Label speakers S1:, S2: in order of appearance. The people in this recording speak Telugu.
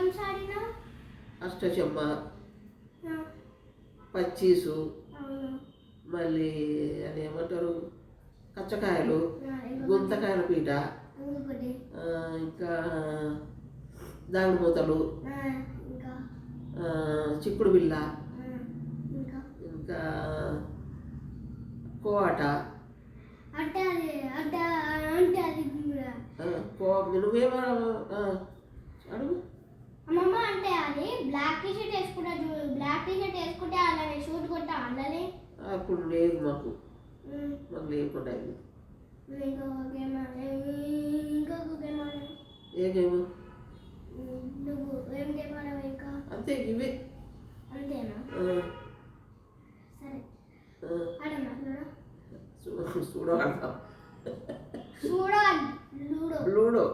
S1: గేమ్స్ ఆడినా?
S2: అష్టచమ్మ, పచ్చీసు, మళ్ళీ అది ఏమంటారు కచ్చకాయలు, గుంతకాయల పీట, ఇంకా దాగుడు మూతలు, చిక్కుడు బిళ్ళ, ఇంకా కోఆట.
S1: అంటే
S2: నువ్వేమో అడుగు.
S1: అమ్మమ్మ అంటే అది బ్లాక్ టీ షర్ట్ వేసుకుంటా చూడు, బ్లాక్ టీ షర్ట్ వేసుకుంటే అలానే షూట్ కొట్టా అలానే.
S2: అప్పుడు లేదు మాకు లేకుండా
S1: ఇంకొక గేమ్
S2: ఏ గేమ్
S1: నువ్వు ఏం గేమ్ ఆడవు ఇంకా?
S2: అంతే ఇవే.
S1: అంతేనా? సరే ఆడమ్మా
S2: చూడ
S1: చూడ లూడో.
S2: లూడో